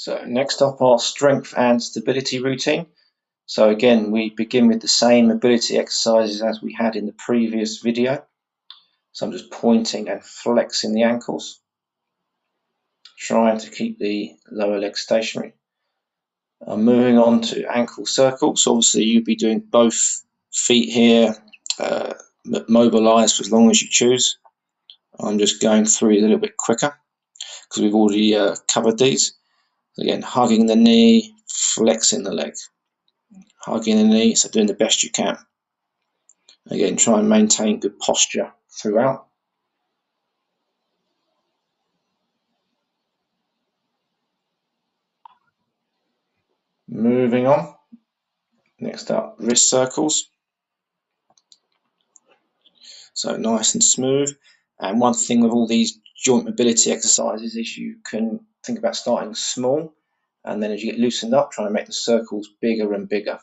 So next up, our strength and stability routine. So again, we begin with the same mobility exercises as we had in the previous video. So I'm just pointing and flexing the ankles, trying to keep the lower leg stationary. I'm moving on to ankle circles. So obviously you'll be doing both feet here, mobilized for as long as you choose. I'm just going through a little bit quicker because we've already covered these. Again, hugging the knee, flexing the leg. Hugging the knee, so doing the best you can. Again, try and maintain good posture throughout. Moving on. Next up, wrist circles. So nice and smooth. And one thing with all these joint mobility exercises is you can think about starting small, and then as you get loosened up, trying to make the circles bigger and bigger.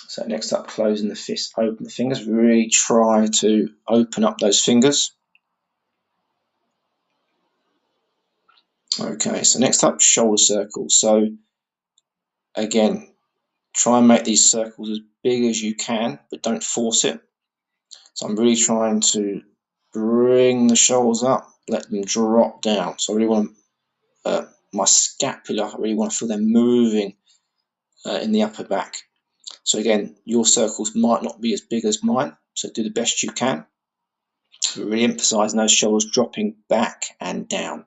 So next up, closing the fist, open the fingers. Really try to open up those fingers. Okay, so next up, shoulder circles. So again, try and make these circles as big as you can, but don't force it. So I'm really trying to bring the shoulders up, let them drop down. So I really want my scapula, I really want to feel them moving in the upper back. So again, your circles might not be as big as mine, so do the best you can. Really emphasizing those shoulders dropping back and down.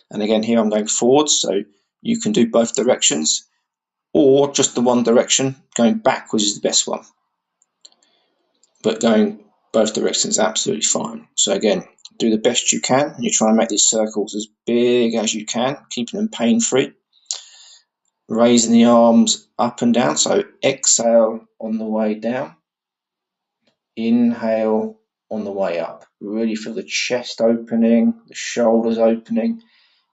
And again, here I'm going forwards, so you can do both directions, or just the one direction. Going backwards is the best one, but going both directions is absolutely fine. So again, do the best you can, and you try and make these circles as big as you can, keeping them pain-free. Raising the arms up and down, so exhale on the way down, inhale on the way up. Really feel the chest opening, the shoulders opening.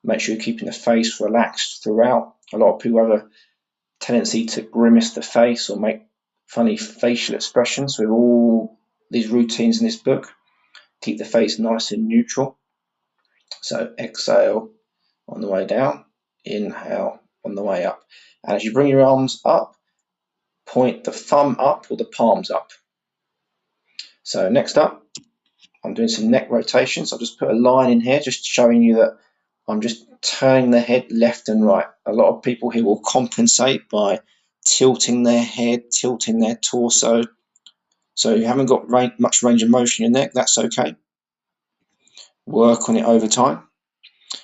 Make sure you're keeping the face relaxed throughout. A lot of people have a tendency to grimace the face or make funny facial expressions. With all these routines in this book, keep the face nice and neutral. So exhale on the way down, inhale on the way up. And as you bring your arms up, point the thumb up or the palms up. So next up, I'm doing some neck rotations. I'll just put a line in here, just showing you that I'm just turning the head left and right. A lot of people here will compensate by tilting their head, tilting their torso. So you haven't got much range of motion in your neck, that's okay. Work on it over time.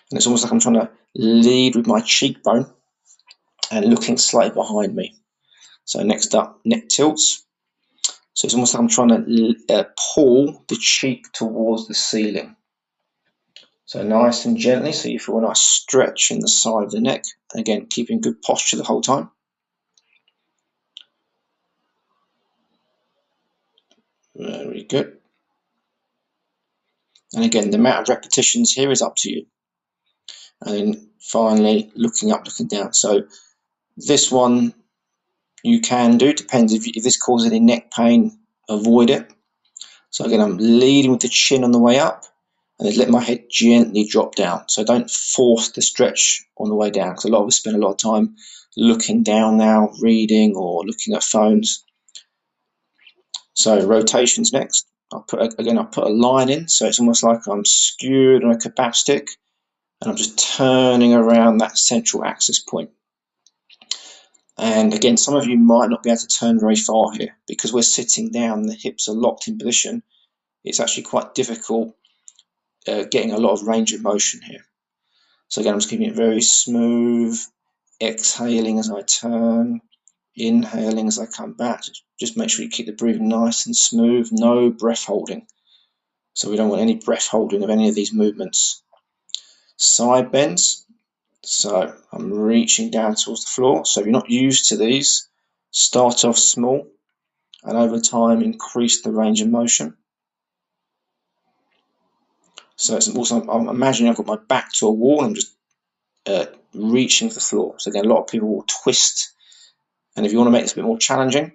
And it's almost like I'm trying to lead with my cheekbone and looking slightly behind me. So next up, neck tilts. So it's almost like I'm trying to pull the cheek towards the ceiling. So nice and gently, so you feel a nice stretch in the side of the neck. Again, keeping good posture the whole time. Very good. And again, the amount of repetitions here is up to you. And then finally, looking up, looking down. So this one you can do, depends if this causes any neck pain, avoid it. So again, I'm leading with the chin on the way up, and then let my head gently drop down. So don't force the stretch on the way down, because a lot of us spend a lot of time looking down now, reading or looking at phones. So rotations next. I'll put a line in, so it's almost like I'm skewered on a kebab stick, and I'm just turning around that central axis point. And again, some of you might not be able to turn very far here because we're sitting down, the hips are locked in position. It's actually quite difficult getting a lot of range of motion here. So again, I'm just keeping it very smooth, exhaling as I turn, inhaling as I come back. Just make sure you keep the breathing nice and smooth, no breath holding. So we don't want any breath holding of any of these movements. Side bends. So I'm reaching down towards the floor. So if you're not used to these, start off small and over time increase the range of motion. So it's also, I'm imagining I've got my back to a wall and I'm just reaching for the floor. So again, a lot of people will twist, and if you want to make this a bit more challenging,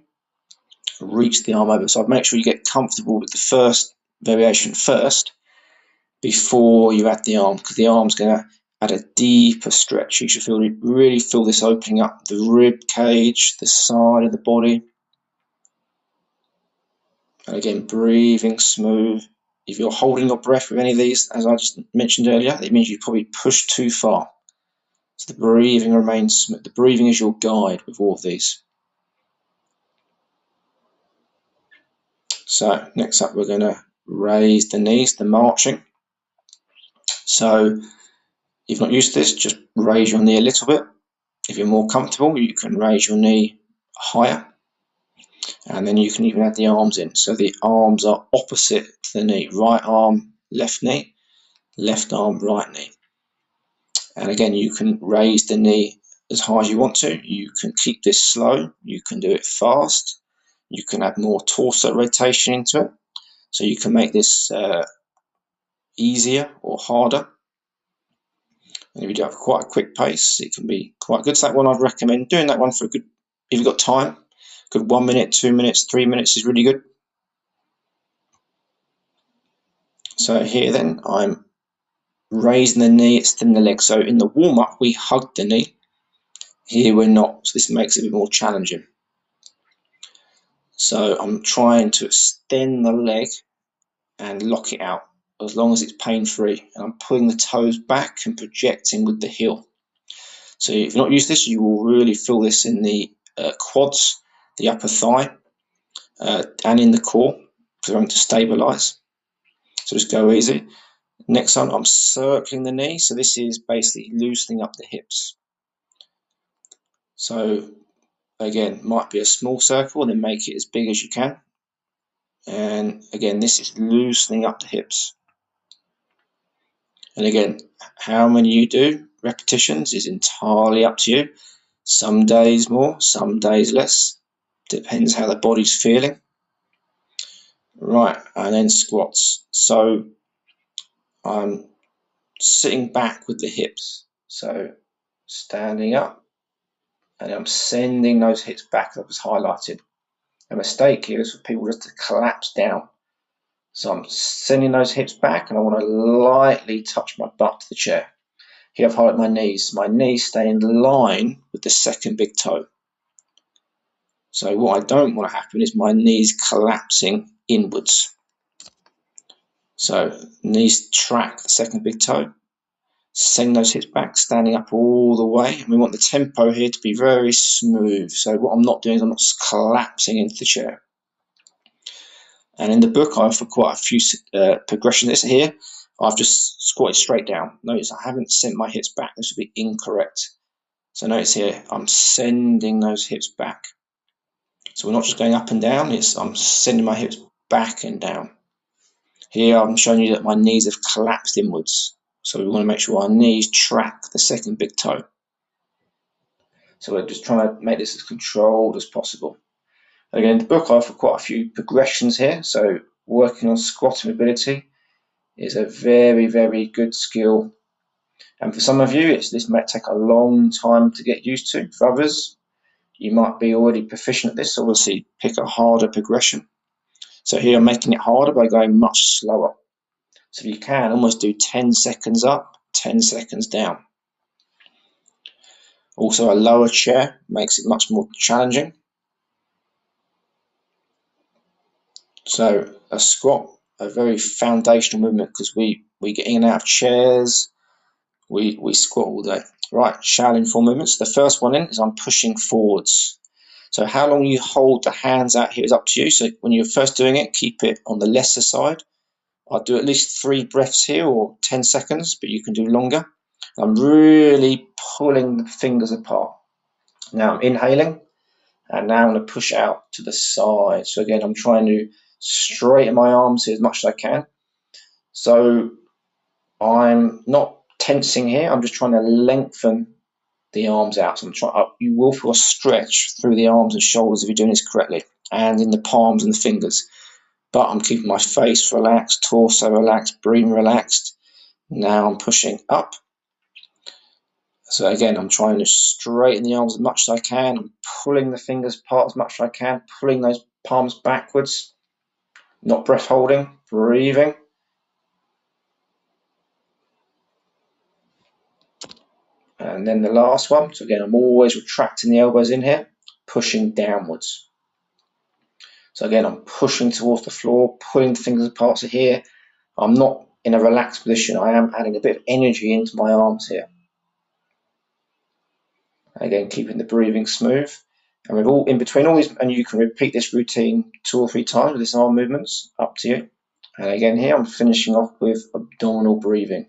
reach the arm over. So I'd make sure you get comfortable with the first variation first before you add the arm, because the arm's going to at a deeper stretch. You should really feel this opening up the rib cage, the side of the body. And again, breathing smooth. If you're holding your breath with any of these, as I just mentioned earlier, it means you probably pushed too far. So the breathing remains smooth. The breathing is your guide with all of these. So next up, we're going to raise the knees, the marching. So if you're not used to this, just raise your knee a little bit. If you're more comfortable, you can raise your knee higher. And then you can even add the arms in. So the arms are opposite to the knee. Right arm, left knee. Left arm, right knee. And again, you can raise the knee as high as you want to. You can keep this slow. You can do it fast. You can add more torso rotation into it. So you can make this easier or harder. And if you do have quite a quick pace, it can be quite good. So that one I'd recommend doing that one for a good, if you've got time, good 1 minute, 2 minutes, 3 minutes is really good. So here then, I'm raising the knee, extending the leg. So in the warm-up, we hug the knee. Here we're not, so this makes it a bit more challenging. So I'm trying to extend the leg and lock it out as long as it's pain-free. And I'm pulling the toes back and projecting with the heel. So if you're not used to this, you will really feel this in the quads, the upper thigh, and in the core, because I'm going to stabilize. So just go easy. Next one, I'm circling the knee. So this is basically loosening up the hips. So again, might be a small circle, and then make it as big as you can. And again, this is loosening up the hips. And again, how many you do, repetitions, is entirely up to you. Some days more, some days less. Depends how the body's feeling. Right, and then squats. So I'm sitting back with the hips. So standing up, and I'm sending those hips back that was highlighted. A mistake here is for people just to collapse down. So I'm sending those hips back, and I want to lightly touch my butt to the chair. Here I've highlighted my knees. My knees stay in line with the second big toe. So what I don't want to happen is my knees collapsing inwards. So knees track the second big toe. Send those hips back, standing up all the way. And we want the tempo here to be very smooth. So what I'm not doing is I'm not collapsing into the chair. And in the book, I offer quite a few progressions here. I've just squatted straight down. Notice I haven't sent my hips back. This would be incorrect. So notice here, I'm sending those hips back. So we're not just going up and down, I'm sending my hips back and down. Here I'm showing you that my knees have collapsed inwards. So we want to make sure our knees track the second big toe. So we're just trying to make this as controlled as possible. Again, in the book I offer quite a few progressions here. So working on squat mobility is a very, very good skill. And for some of you, this might take a long time to get used to. For others, you might be already proficient at this, so obviously pick a harder progression. So here I'm making it harder by going much slower. So you can almost do 10 seconds up, 10 seconds down. Also a lower chair makes it much more challenging. So a squat, a very foundational movement because we get in and out of chairs, we squat all day. Right, Shaolin form movements. The first one in is I'm pushing forwards. So how long you hold the hands out here is up to you. So when you're first doing it, keep it on the lesser side. I'll do at least 3 breaths here or 10 seconds, but you can do longer. I'm really pulling the fingers apart. Now I'm inhaling, and now I'm going to push out to the side. So again, I'm trying to straighten my arms here as much as I can. So I'm not tensing here. I'm just trying to lengthen the arms out. So you will feel a stretch through the arms and shoulders if you're doing this correctly, and in the palms and the fingers. But I'm keeping my face relaxed, torso relaxed, breathing relaxed. Now I'm pushing up. So again, I'm trying to straighten the arms as much as I can. I'm pulling the fingers apart as much as I can, pulling those palms backwards. Not breath holding, breathing. And then the last one. So again, I'm always retracting the elbows in here, pushing downwards. So again, I'm pushing towards the floor, pulling the fingers apart. So here, I'm not in a relaxed position. I am adding a bit of energy into my arms here. Again, keeping the breathing smooth. And with all in between all these, and you can repeat this routine 2 or 3 times with this arm movements, up to you. And again, here I'm finishing off with abdominal breathing.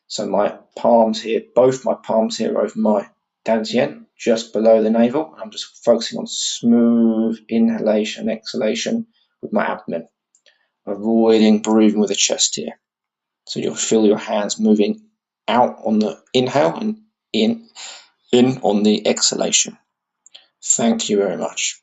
So my palms here, both my palms here over my dantian, just below the navel. I'm just focusing on smooth inhalation and exhalation with my abdomen, avoiding breathing with the chest here. So you'll feel your hands moving out on the inhale and in on the exhalation. Thank you very much.